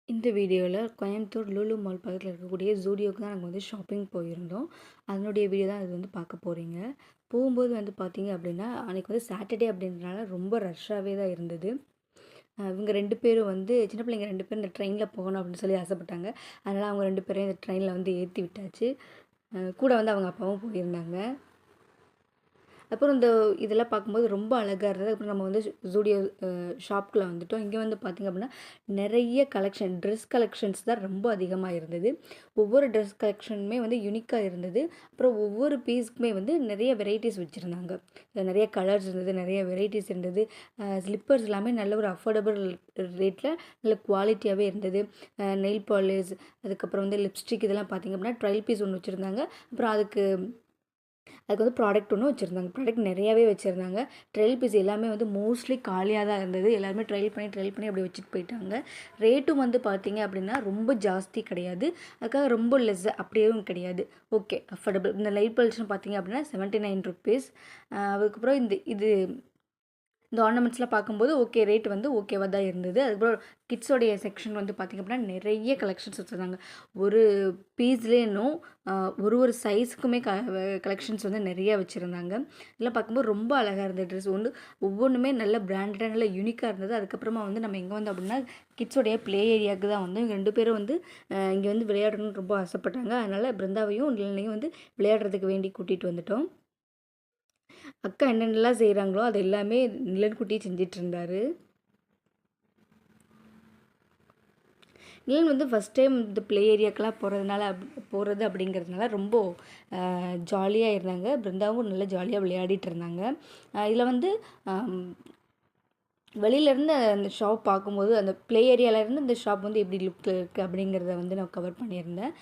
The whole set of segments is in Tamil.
இந்த வீடியோவில் கோயம்புத்தூர் லூலு மால் பக்கத்தில் இருக்கக்கூடிய ஜூடியோக்கு தான் நாங்கள் வந்து ஷாப்பிங் போயிருந்தோம். அதனுடைய வீடியோ தான் இது வந்து பார்க்க போகிறீங்க. போகும்போது வந்து பார்த்தீங்க அப்படின்னா, அன்றைக்கி வந்து சாட்டர்டே அப்படின்றனால ரொம்ப ரஷ்ஷாகவே தான் இருந்தது. இவங்க 2 பேரும் வந்து சின்ன பிள்ளைங்க 2 பேரும் இந்த ட்ரெயினில் போகணும் அப்படின்னு சொல்லி ஆசைப்பட்டாங்க. அதனால் அவங்க 2 பேரையும் இந்த ட்ரெயினில் வந்து ஏற்றி விட்டாச்சு. கூட வந்து அவங்க அப்பாவும் போயிருந்தாங்க. அப்புறம் இந்த இதெல்லாம் பார்க்கும்போது ரொம்ப அழகாக இருந்தது. அப்புறம் நம்ம வந்து ஜூடியோ ஷாப்புக்குள்ள வந்துட்டோம். இங்கே வந்து பார்த்திங்க அப்படின்னா நிறைய ட்ரெஸ் கலெக்ஷன்ஸ் தான் ரொம்ப அதிகமாக இருந்தது. ஒவ்வொரு ட்ரெஸ் கலெக்ஷனுமே வந்து யூனிக்காக இருந்தது. அப்புறம் ஒவ்வொரு பீஸுக்குமே வந்து நிறைய வெரைட்டிஸ் வச்சுருந்தாங்க. நிறைய கலர்ஸ் இருந்தது, நிறைய வெரைட்டிஸ் இருந்தது. ஸ்லிப்பர்ஸ் எல்லாமே நல்ல ஒரு அஃபோர்டபுள் ரேட்டில் நல்ல குவாலிட்டியாகவே இருந்தது. நெயில் பாலிஷ், அதுக்கப்புறம் வந்து லிப்ஸ்டிக் இதெல்லாம் பார்த்திங்க அப்படின்னா ட்ரையல் பீஸ் ஒன்று வச்சுருந்தாங்க. அப்புறம் அதுக்கு வந்து ப்ராடக்ட் ஒன்று வச்சுருந்தாங்க. ப்ராடக்ட் நிறையாவே வச்சுருந்தாங்க. ட்ரையல் பீஸ் எல்லாமே வந்து மோஸ்ட்லி காலியாக தான் இருந்தது. எல்லாருமே ட்ரையல் பண்ணி அப்படி வச்சுட்டு போயிட்டாங்க. ரேட்டும் வந்து பார்த்தீங்க அப்படின்னா ரொம்ப ஜாஸ்தி கிடையாது. அதுக்காக ரொம்ப லெஸ் அப்படியும் கிடையாது. Okay, affordable. இந்த லைட் பாலிஷ்னு பார்த்தீங்க அப்படின்னா ₹79. அதுக்கப்புறம் இந்த ஆர்னமெண்ட்ஸ்லாம் பார்க்கும்போது ஓகே, ரேட் வந்து ஓகேவாக தான் இருந்தது. அதுக்கப்புறம் கிட்ஸோடைய செக்ஷன் வந்து பார்த்திங்க அப்படின்னா நிறைய கலெக்ஷன்ஸ் வச்சுருந்தாங்க. ஒரு பீஸ்லேயும் ஒரு சைஸுக்குமே கலெக்ஷன்ஸ் வந்து நிறைய வச்சுருந்தாங்க. இதெல்லாம் பார்க்கும்போது ரொம்ப அழகாக இருந்தது. ட்ரெஸ் வந்து ஒவ்வொன்றுமே நல்ல பிராண்டடாக நல்ல யூனிக்காக இருந்தது. அதுக்கப்புறமா வந்து நம்ம எங்கே வந்தோம் அப்படின்னா கிட்ஸோடைய ப்ளே ஏரியாவுக்கு தான் வந்து இவங்க 2 பேரும் வந்து இங்கே வந்து விளையாடணும்னு ரொம்ப ஆசைப்பட்டாங்க. அதனால் பிருந்தாவையும் நிலனையும் வந்து விளையாடுறதுக்கு வேண்டி கூட்டிகிட்டு வந்துட்டோம். அக்கா என்னென்னலாம் செய்கிறாங்களோ அது எல்லாமே நிலன்குட்டி செஞ்சிட்ருந்தார். நிலன் வந்து ஃபஸ்ட் டைம் இந்த ப்ளே ஏரியாக்கெலாம் போகிறது அப்படிங்கிறதுனால ரொம்ப ஜாலியாக இருந்தாங்க. பிருந்தாவும் நல்லா ஜாலியாக விளையாடிட்டு இருந்தாங்க. இதில் வந்து வெளியிலேருந்து அந்த ஷாப் பார்க்கும்போது அந்த ப்ளே ஏரியாவிலேருந்து இந்த ஷாப் வந்து எப்படி லுக் இருக்குது அப்படிங்கிறத வந்து நான் கவர் பண்ணியிருந்தேன்.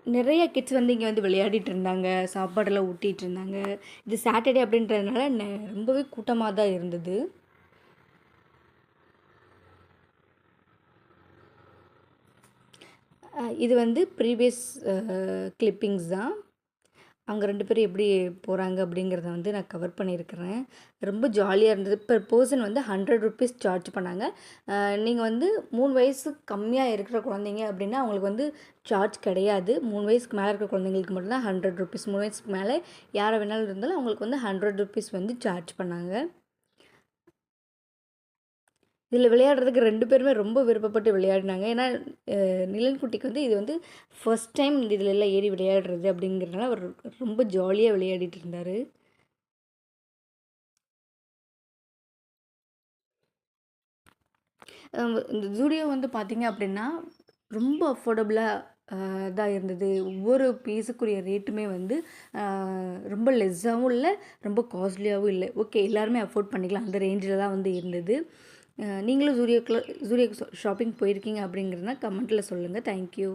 நிறைய கிட்ஸ் வந்து இங்கே வந்து விளையாடிட்டு இருந்தாங்க, சாப்பாடெல்லாம் ஊட்டிகிட்டு இருந்தாங்க. இது சாட்டர்டே அப்படின்றதுனால ரொம்பவே கூட்டமாக தான் இருந்தது. இது வந்து ப்ரீவியஸ் கிளிப்பிங்ஸ் தான். அவங்க 2 பேரும் எப்படி போகிறாங்க அப்படிங்கிறத வந்து நான் கவர் பண்ணியிருக்கிறேன். ரொம்ப ஜாலியாக இருந்தது. பெர் பர்சன் வந்து ₹100 சார்ஜ் பண்ணாங்க. நீங்கள் வந்து 3 வயசுக்கு கம்மியாக இருக்கிற குழந்தைங்க அப்படின்னா அவங்களுக்கு வந்து சார்ஜ் கிடையாது. 3 வயசுக்கு மேலே இருக்கிற குழந்தைங்களுக்கு மட்டும்தான் ₹100. 3 வயசுக்கு மேலே யாரை வேணாலும் இருந்தாலும் அவங்களுக்கு வந்து ₹100 வந்து சார்ஜ் பண்ணாங்க. இதில் விளையாடுறதுக்கு 2 பேருமே ரொம்ப விருப்பப்பட்டு விளையாடினாங்க. ஏன்னா நிலன் குட்டிக்கு வந்து இது வந்து ஃபர்ஸ்ட் டைம் இதில் எல்லாம் ஏறி விளையாடுறது அப்படிங்கிறதுனால அவர் ரொம்ப ஜாலியாக விளையாடிட்டு இருந்தார். இந்த ஜூடியோ வந்து பார்த்திங்க அப்படின்னா ரொம்ப அஃபோர்டபுளாக தான் இருந்தது. ஒவ்வொரு பீஸுக்குரிய ரேட்டுமே வந்து ரொம்ப லெஸ்ஸாகவும் இல்லை, ரொம்ப காஸ்ட்லியாகவும் இல்லை. ஓகே, எல்லாருமே அஃபோர்ட் பண்ணிக்கலாம் அந்த ரேஞ்சில் தான் வந்து இருந்தது. நீங்களும் ஜூடியோக்கு ஷாப்பிங் போயிருக்கீங்க அப்படிங்கிறதுனா கமெண்ட்டில் சொல்லுங்கள். தேங்க்யூ.